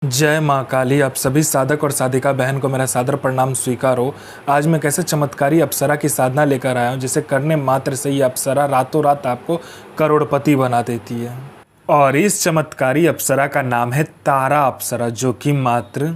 जय माँ काली। आप सभी साधक और साधिका बहन को मेरा सादर प्रणाम स्वीकार हो। आज मैं कैसे चमत्कारी अप्सरा की साधना लेकर आया हूँ जिसे करने मात्र से ही अप्सरा रातों रात आपको करोड़पति बना देती है। और इस चमत्कारी अप्सरा का नाम है तारा अप्सरा, जो कि मात्र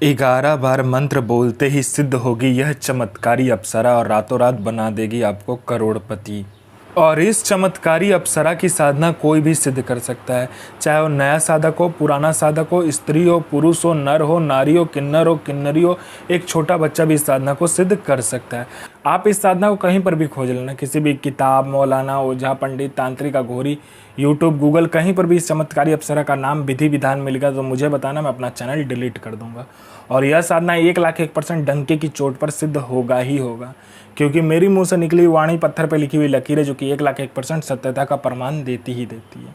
11 बार मंत्र बोलते ही सिद्ध होगी यह चमत्कारी अप्सरा और रातों रात बना देगी आपको करोड़पति। और इस चमत्कारी अप्सरा की साधना कोई भी सिद्ध कर सकता है, चाहे वो नया साधक हो, पुराना साधक हो, स्त्री हो, पुरुष हो, नर हो, नारी हो, किन्नरी हो, एक छोटा बच्चा भी इस साधना को सिद्ध कर सकता है। आप इस साधना को कहीं पर भी खोज लेना, किसी भी किताब, मौलाना, ओझा, पंडित, तांत्रिक, अघोरी, यूट्यूब, गूगल, कहीं पर भी इस चमत्कारी अप्सरा का नाम, विधि विधान मिलेगा तो मुझे बताना, मैं अपना चैनल डिलीट कर दूंगा। और यह साधना 1,01% डंके की चोट पर सिद्ध होगा ही होगा, क्योंकि मेरी मुंह से निकली वाणी पत्थर पर लिखी हुई लकीर है, जो कि 1,01% सत्यता का प्रमाण देती ही देती है।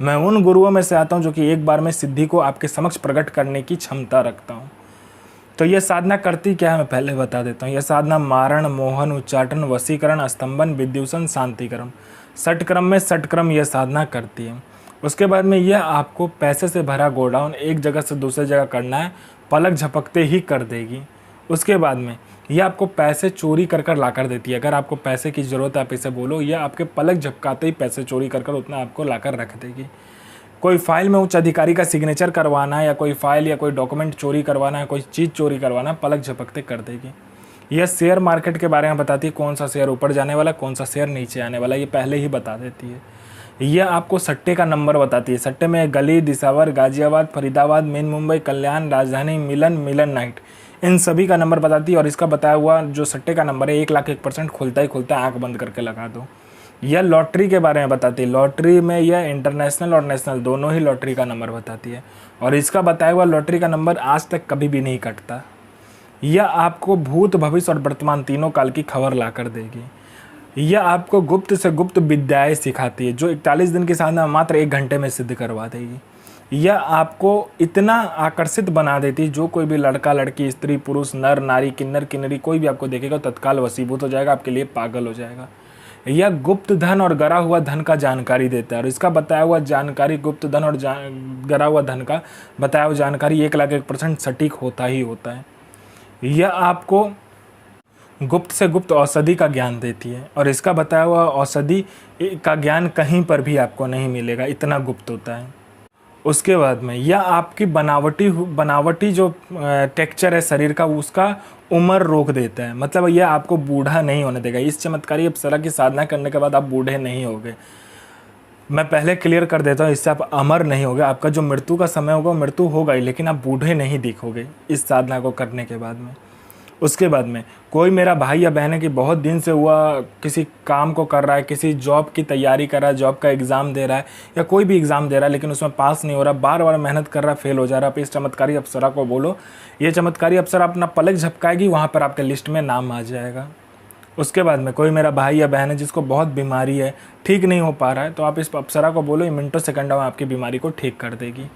मैं उन गुरुओं में से आता हूँ जो कि एक बार में सिद्धि को आपके समक्ष प्रकट करने की क्षमता रखता हूँ। तो यह साधना करती क्या है मैं पहले बता देता हूँ। यह साधना मारण, मोहन, उच्चाटन, वशीकरण, स्तंभन, विद्युषण, शांतिकरण, षटक्रम में षटक्रम यह साधना करती है। उसके बाद में यह आपको पैसे से भरा गोडाउन एक जगह से दूसरी जगह करना है, पलक झपकते ही कर देगी। उसके बाद में यह आपको पैसे चोरी कर कर ला कर देती है। अगर आपको पैसे की ज़रूरत है आप इसे बोलो, यह आपके पलक झपकाते ही पैसे चोरी कर कर उतना आपको ला कर रख देगी। कोई फाइल में उच्च अधिकारी का सिग्नेचर करवाना है, या कोई फाइल या कोई डॉक्यूमेंट चोरी करवाना है, कोई चीज़ चोरी करवाना है, पलक झपकते कर देगी। यह शेयर मार्केट के बारे में बताती है, कौन सा शेयर ऊपर जाने वाला, कौन सा शेयर नीचे आने वाला, ये पहले ही बता देती है। यह आपको सट्टे का नंबर बताती है। सट्टे में गली, दिसावर, गाजियाबाद, फरीदाबाद, मेन मुंबई, कल्याण, राजधानी, मिलन नाइट, इन सभी का नंबर बताती है। और इसका बताया हुआ जो सट्टे का नंबर है 1,01% खुलता ही खुलता है, आँख बंद करके लगा दो। यह लॉटरी के बारे में बताती है। लॉटरी में यह इंटरनेशनल और नेशनल दोनों ही लॉटरी का नंबर बताती है। और इसका बताया हुआ लॉटरी का नंबर आज तक कभी भी नहीं कटता। यह आपको भूत, भविष्य और वर्तमान तीनों काल की खबर ला कर देगी। यह आपको गुप्त से गुप्त विद्याएं सिखाती है, जो 41 दिन की साधना मात्र 1 घंटे में सिद्ध करवा देगी। यह आपको इतना आकर्षित बना देती है, जो कोई भी लड़का, लड़की, स्त्री, पुरुष, नर, नारी, किन्नरी कोई भी आपको देखेगा तत्काल वशीभूत हो जाएगा, आपके लिए पागल हो जाएगा। यह गुप्त धन और गरा हुआ धन का जानकारी देता है। और इसका बताया हुआ जानकारी, गुप्त धन और गरा हुआ धन का बताया हुआ जानकारी 1,01% सटीक होता ही होता है। यह आपको गुप्त से गुप्त औषधि का ज्ञान देती है। और इसका बताया हुआ औषधि का ज्ञान कहीं पर भी आपको नहीं मिलेगा, इतना गुप्त होता है। उसके बाद में यह आपकी बनावटी जो टेक्सचर है शरीर का, उसका उम्र रोक देता है। मतलब यह आपको बूढ़ा नहीं होने देगा। इस चमत्कारी अप्सरा की साधना करने के बाद आप बूढ़े नहीं होगे। मैं पहले क्लियर कर देता हूँ, इससे आप अमर नहीं होगे। आपका जो मृत्यु का समय होगा मृत्यु होगा ही, लेकिन आप बूढ़े नहीं दिखोगे इस साधना को करने के बाद में। उसके बाद में कोई मेरा भाई या बहन है कि बहुत दिन से हुआ किसी काम को कर रहा है, किसी जॉब की तैयारी कर रहा है, जॉब का एग्ज़ाम दे रहा है या कोई भी एग्ज़ाम दे रहा है, लेकिन उसमें पास नहीं हो रहा, बार बार मेहनत कर रहा, फेल हो जा रहा है। आप इस चमत्कारी अप्सरा को बोलो, ये चमत्कारी अप्सरा अपना पलक झपकाएगी, वहाँ पर आपके लिस्ट में नाम आ जाएगा। उसके बाद में कोई मेरा भाई या बहन है जिसको बहुत बीमारी है, ठीक नहीं हो पा रहा है, तो आप इस अप्सरा को बोलो, ये मिनटों सेकंडों में आपकी बीमारी को ठीक कर देगी।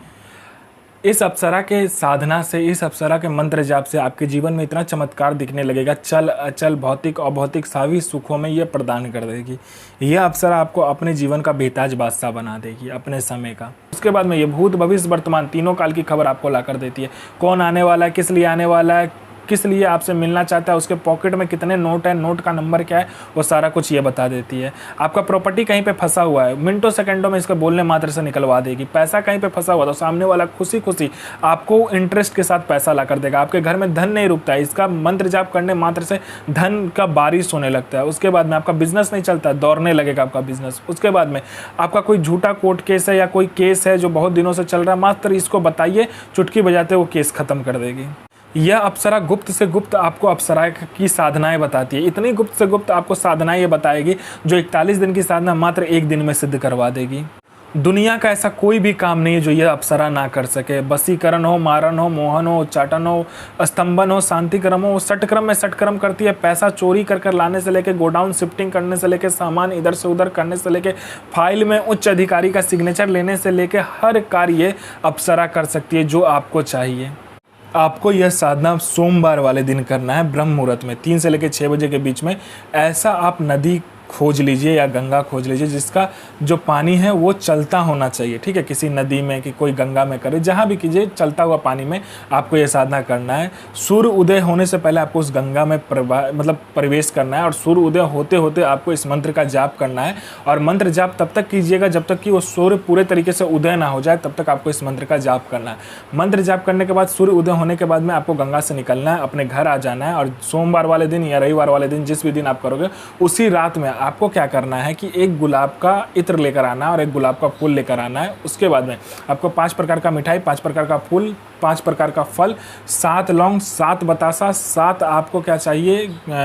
इस अप्सरा के साधना से, इस अप्सरा के मंत्र जाप से आपके जीवन में इतना चमत्कार दिखने लगेगा, चल अचल, भौतिक अभौतिक सभी सुखों में यह प्रदान कर देगी। यह अप्सरा आपको अपने जीवन का बेताज बादशाह बना देगी, अपने समय का। उसके बाद में ये भूत, भविष्य, वर्तमान तीनों काल की खबर आपको ला कर देती है। कौन आने वाला है, किस लिए आने वाला है, किस लिए आपसे मिलना चाहता है, उसके पॉकेट में कितने नोट है, नोट का नंबर क्या है, वो सारा कुछ ये बता देती है। आपका प्रॉपर्टी कहीं पे फंसा हुआ है, मिनटों सेकंडों में इसको बोलने मात्र से निकलवा देगी। पैसा कहीं पे फंसा हुआ तो सामने वाला खुशी खुशी आपको इंटरेस्ट के साथ पैसा ला कर देगा। आपके घर में धन नहीं रुकता है, इसका मंत्र जाप करने मात्र से धन का बारिश होने लगता है। उसके बाद में आपका बिजनेस नहीं चलता, दौड़ने लगेगा आपका बिजनेस। उसके बाद में आपका कोई झूठा कोर्ट केस है या कोई केस है जो बहुत दिनों से चल रहा है, मात्र इसको बताइए, चुटकी बजाते वो केस खत्म कर देगी। यह अप्सरा गुप्त से गुप्त आपको अप्सरा की साधनाएं बताती है। इतनी गुप्त से गुप्त आपको साधनाएं ये बताएगी जो 41 दिन की साधना मात्र 1 दिन में सिद्ध करवा देगी। दुनिया का ऐसा कोई भी काम नहीं है जो यह अप्सरा ना कर सके। वशीकरण हो, मारण हो, मोहन हो, उच्चाटन हो, स्तंभन हो, शांतिक्रम हो, षटक्रम में षटक्रम करती है। पैसा चोरी कर कर लाने से लेके, गोडाउन शिफ्टिंग करने से लेके, सामान इधर से उधर करने से लेके, फाइल में उच्च अधिकारी का सिग्नेचर लेने से लेके हर कार्य अप्सरा कर सकती है जो आपको चाहिए। आपको यह साधना सोमवार वाले दिन करना है, ब्रह्म मुहूर्त में 3 से लेकर 6 बजे के बीच में। ऐसा आप नदी खोज लीजिए या गंगा खोज लीजिए जिसका जो पानी है वो चलता होना चाहिए, ठीक है। किसी नदी में कि कोई गंगा में करे, जहाँ भी कीजिए चलता हुआ पानी में आपको ये साधना करना है। सूर्य उदय होने से पहले आपको उस गंगा में प्रवेश करना है और सूर्य उदय होते होते आपको इस मंत्र का जाप करना है। और मंत्र जाप तब तक कीजिएगा जब तक कि वो सूर्य पूरे तरीके से उदय ना हो जाए, तब तक आपको इस मंत्र का जाप करना है। मंत्र जाप करने के बाद सूर्य उदय होने के बाद में आपको गंगा से निकलना है, अपने घर आ जाना है। और सोमवार वाले दिन या रविवार वाले दिन, जिस भी दिन आप करोगे, उसी रात में आपको क्या करना है कि एक गुलाब का इत्र लेकर आना है और एक गुलाब का फूल लेकर आना है। उसके बाद में आपको 5 प्रकार का मिठाई, 5 प्रकार का फूल, 5 प्रकार का फल, 7 लौंग, 7 बतासा, 7 आपको क्या चाहिए,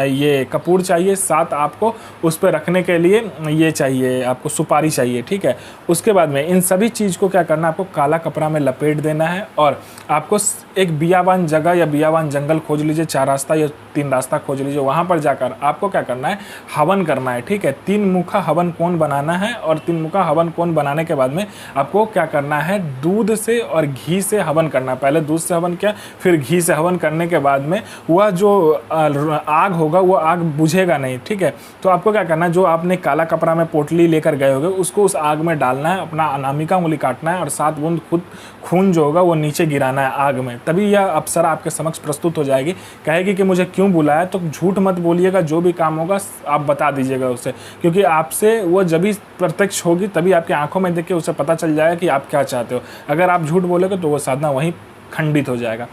ये कपूर चाहिए, 7 आपको उस पर रखने के लिए ये चाहिए, आपको सुपारी चाहिए, ठीक है। उसके बाद में इन सभी चीज़ को क्या करना है, आपको काला कपड़ा में लपेट देना है और आपको एक बियावान जगह या बियावान जंगल खोज लीजिए, 4 रास्ता या 3 रास्ता खोज लीजिए। वहाँ पर जाकर आपको क्या करना है, हवन करना है, ठीक है। 3 मुखा हवन कौन बनाना है और 3 मुखा हवन कौन बनाने के बाद में आपको क्या करना है, दूध से और घी से हवन करना है। पहले दूध से हवन किया, फिर घी से हवन करने के बाद में वह जो आग होगा वो आग बुझेगा नहीं, ठीक है। तो आपको क्या करना है, जो आपने काला कपड़ा में पोटली लेकर गए होगे उसको उस आग में डालना है, अपना अनामिका उंगली काटना है और 7 बूंद खुद खून जो होगा वो नीचे गिराना है आग में। तभी यह अप्सरा आपके समक्ष प्रस्तुत हो जाएगी। कहेगी कि मुझे क्यों बुलाया, तो झूठ मत बोलिएगा, जो भी काम होगा आप बता दीजिएगा उसे, क्योंकि आपसे वो जब भी प्रत्यक्ष होगी तभी आपकी आंखों में देख के उसे पता चल जाएगा कि आप क्या चाहते हो। अगर आप झूठ बोलोगे तो वो साधना वहीं खंडित हो जाएगा।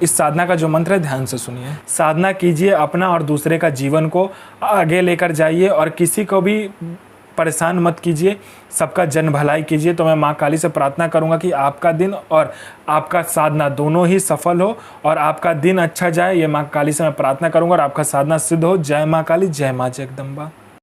इस साधना का जो मंत्र है ध्यान से सुनिए। साधना कीजिए, अपना और दूसरे का जीवन को आगे लेकर जाइए और किसी को भी परेशान मत कीजिए, सबका जन भलाई कीजिए। तो मैं माँ काली से प्रार्थना करूंगा कि आपका दिन और आपका साधना दोनों ही सफल हो और आपका दिन अच्छा जाए। ये माँ काली से मैं प्रार्थना करूंगा और आपका साधना सिद्ध हो। जय माँ काली, जय माँ जगदम्बा।